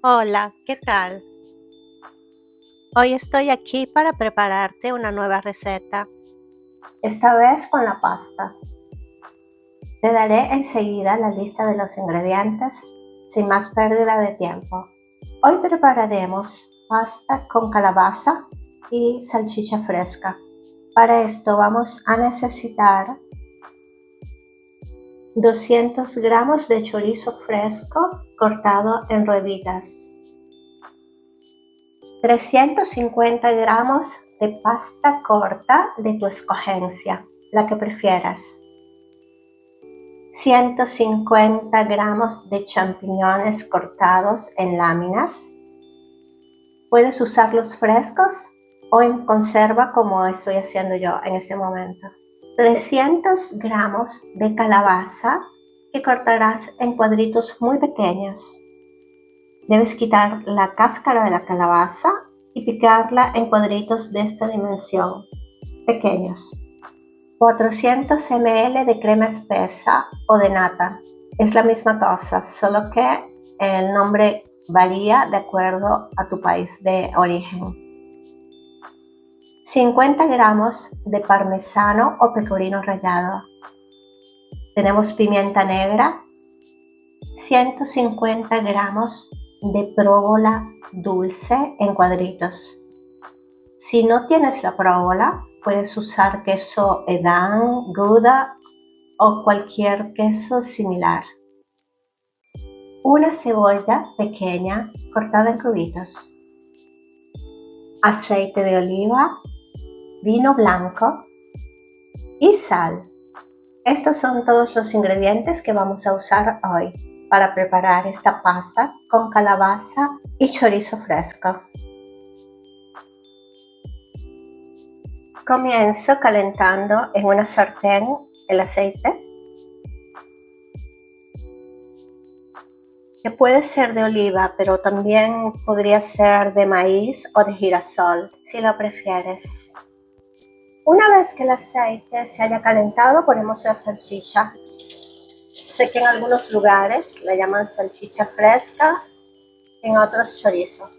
Hola, ¿qué tal? Hoy estoy aquí para prepararte una nueva receta. Esta vez con la pasta. Te daré enseguida la lista de los ingredientes sin más pérdida de tiempo. Hoy prepararemos pasta con calabaza y salchicha fresca. Para esto vamos a necesitar 200 gramos de chorizo fresco cortado en rueditas, 350 gramos de pasta corta de tu escogencia, la que prefieras, 150 gramos de champiñones cortados en láminas. Puedes usarlos frescos o en conserva como estoy haciendo yo en este momento. 300 gramos de calabaza que cortarás en cuadritos muy pequeños. Debes quitar la cáscara de la calabaza y picarla en cuadritos de esta dimensión, pequeños. 400 ml de crema espesa o de nata. Es la misma cosa, solo que el nombre varía de acuerdo a tu país de origen. 50 gramos de parmesano o pecorino rallado. Tenemos pimienta negra, 150 gramos de próvola dulce en cuadritos. Si no tienes la próvola, puedes usar queso Edam, Gouda o cualquier queso similar. Una cebolla pequeña cortada en cubitos. Aceite de oliva, vino blanco y sal. Estos son todos los ingredientes que vamos a usar hoy para preparar esta pasta con calabaza y chorizo fresco. Comienzo calentando en una sartén el aceite, que puede ser de oliva, pero también podría ser de maíz o de girasol, si lo prefieres. Una vez que el aceite se haya calentado, ponemos la salchicha. Sé que en algunos lugares la llaman salchicha fresca, en otros chorizo.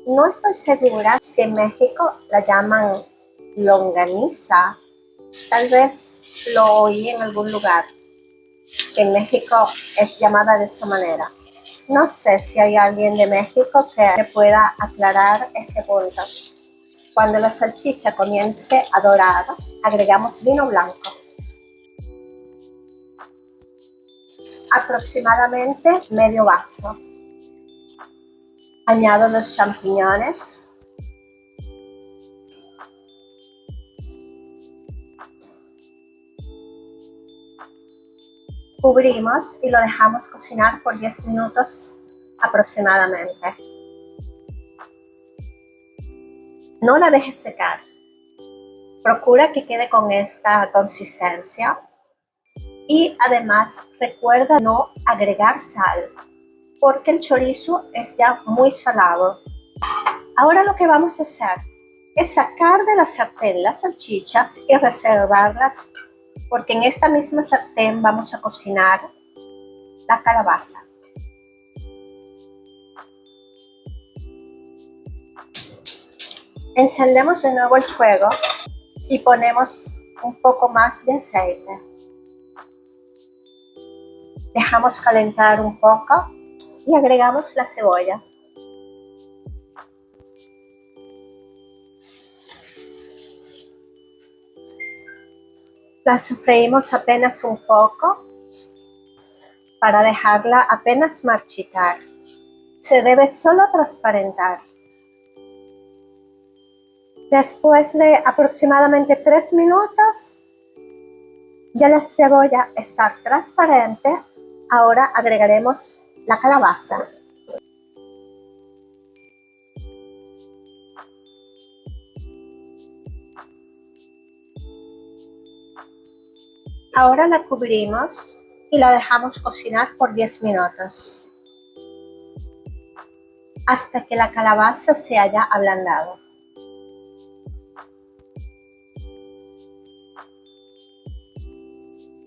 No estoy segura si en México la llaman longaniza. Tal vez lo oí en algún lugar, que en México es llamada de esa manera. No sé si hay alguien de México que pueda aclarar ese punto. Cuando la salchicha comience a dorar, agregamos vino blanco. Aproximadamente medio vaso. Añado los champiñones. Cubrimos y lo dejamos cocinar por 10 minutos aproximadamente. No la dejes secar. Procura que quede con esta consistencia y además recuerda no agregar sal porque el chorizo es ya muy salado. Ahora lo que vamos a hacer es sacar de la sartén las salchichas y reservarlas porque en esta misma sartén vamos a cocinar la calabaza. Encendemos de nuevo el fuego y ponemos un poco más de aceite. Dejamos calentar un poco y agregamos la cebolla. La sofreímos apenas un poco para dejarla apenas marchitar. Se debe solo transparentar. Después de aproximadamente 3 minutos, ya la cebolla está transparente. Ahora agregaremos la calabaza. Ahora la cubrimos y la dejamos cocinar por 10 minutos hasta que la calabaza se haya ablandado.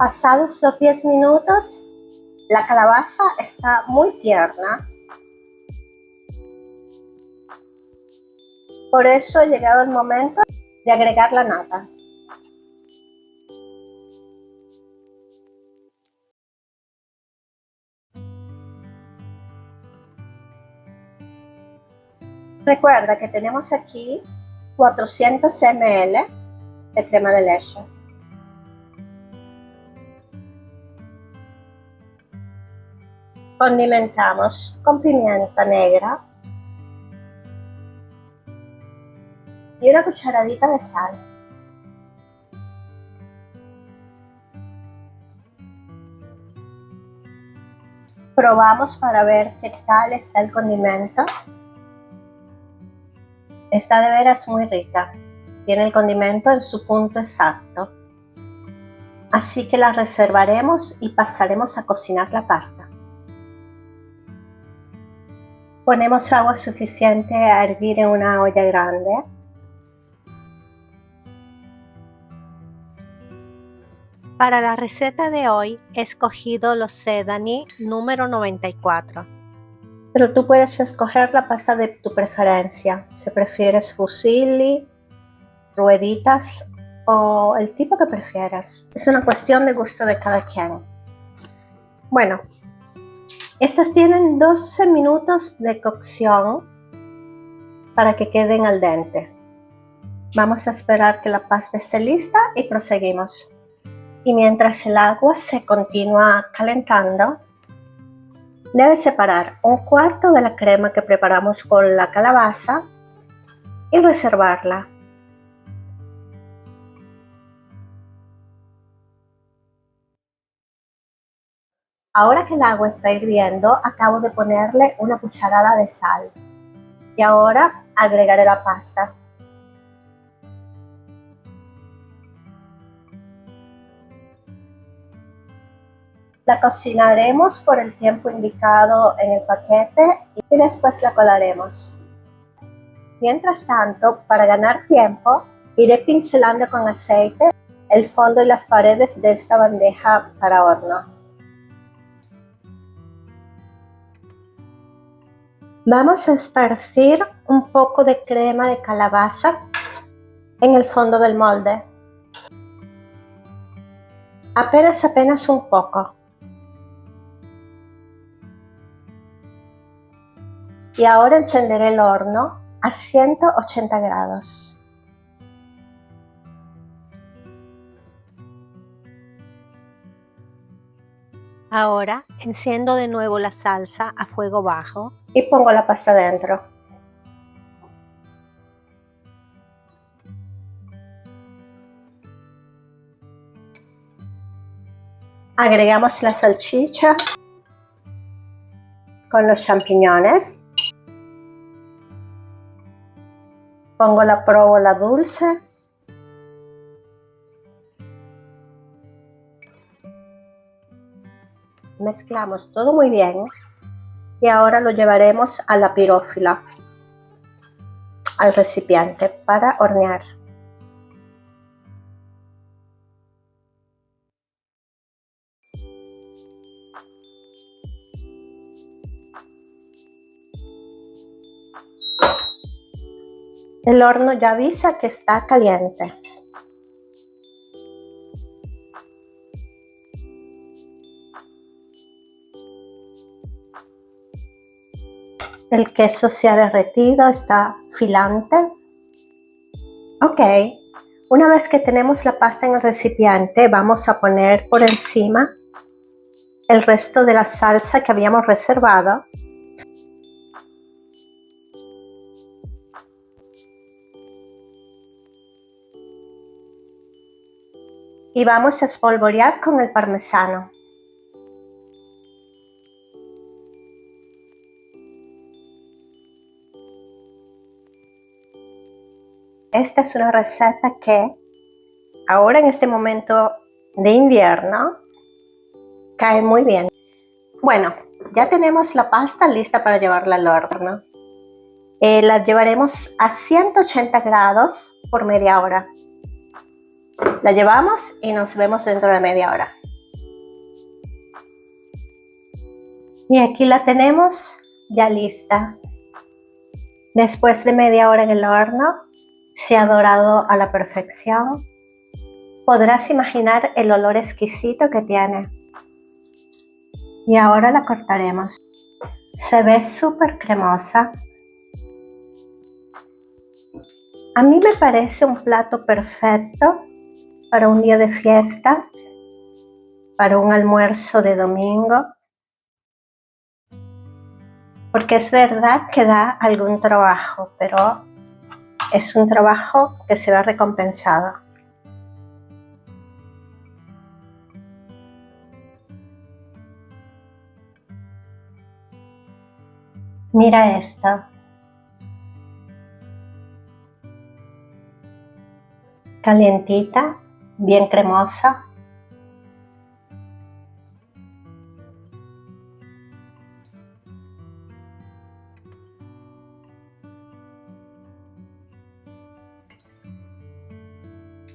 Pasados los 10 minutos, la calabaza está muy tierna. Por eso ha llegado el momento de agregar la nata. Recuerda que tenemos aquí 400 ml de crema de leche. Condimentamos con pimienta negra y una cucharadita de sal. Probamos para ver qué tal está el condimento. Está de veras muy rica. Tiene el condimento en su punto exacto. Así que la reservaremos y pasaremos a cocinar la pasta. Ponemos agua suficiente a hervir en una olla grande. Para la receta de hoy he escogido los Sedani número 94. Pero tú puedes escoger la pasta de tu preferencia, si prefieres fusilli, rueditas o el tipo que prefieras. Es una cuestión de gusto de cada quien. Bueno, estas tienen 12 minutos de cocción para que queden al dente. Vamos a esperar que la pasta esté lista y proseguimos. Y mientras el agua se continúa calentando, debes separar un cuarto de la crema que preparamos con la calabaza y reservarla. Ahora que el agua está hirviendo, acabo de ponerle una cucharada de sal. Y ahora agregaré la pasta. La cocinaremos por el tiempo indicado en el paquete y después la colaremos. Mientras tanto, para ganar tiempo, iré pincelando con aceite el fondo y las paredes de esta bandeja para horno. Vamos a esparcir un poco de crema de calabaza en el fondo del molde. Apenas un poco. Y ahora encenderé el horno a 180 grados. Ahora enciendo de nuevo la salsa a fuego bajo y pongo la pasta dentro. Agregamos la salchicha con los champiñones. Pongo la próvola dulce. Mezclamos todo muy bien y ahora lo llevaremos a la pirófila, al recipiente para hornear. El horno ya avisa que está caliente. El queso se ha derretido, está filante. Ok, una vez que tenemos la pasta en el recipiente, vamos a poner por encima el resto de la salsa que habíamos reservado. Y vamos a espolvorear con el parmesano. Esta es una receta que ahora en este momento de invierno cae muy bien. Bueno, ya tenemos la pasta lista para llevarla al horno. La llevaremos a 180 grados por media hora. La llevamos y nos vemos dentro de media hora. Y aquí la tenemos ya lista. Después de media hora en el horno, se ha dorado a la perfección. Podrás imaginar el olor exquisito que tiene. Y ahora la cortaremos. Se ve súper cremosa. A mí me parece un plato perfecto para un día de fiesta, para un almuerzo de domingo, porque es verdad que da algún trabajo, pero es un trabajo que se ve recompensado. Mira esto. Calientita, bien cremosa.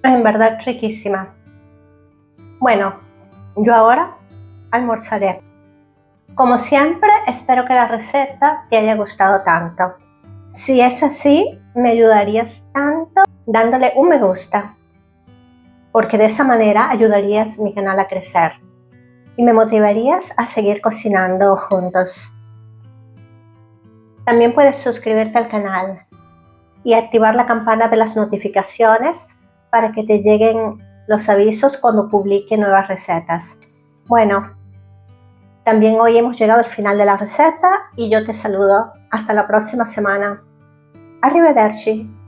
En verdad riquísima. Bueno, yo ahora almorzaré. Como siempre, espero que la receta te haya gustado tanto. Si es así, me ayudarías tanto dándole un me gusta, porque de esa manera ayudarías mi canal a crecer y me motivarías a seguir cocinando juntos. También puedes suscribirte al canal y activar la campana de las notificaciones para que te lleguen los avisos cuando publique nuevas recetas. Bueno, también hoy hemos llegado al final de la receta y yo te saludo. Hasta la próxima semana. Arrivederci.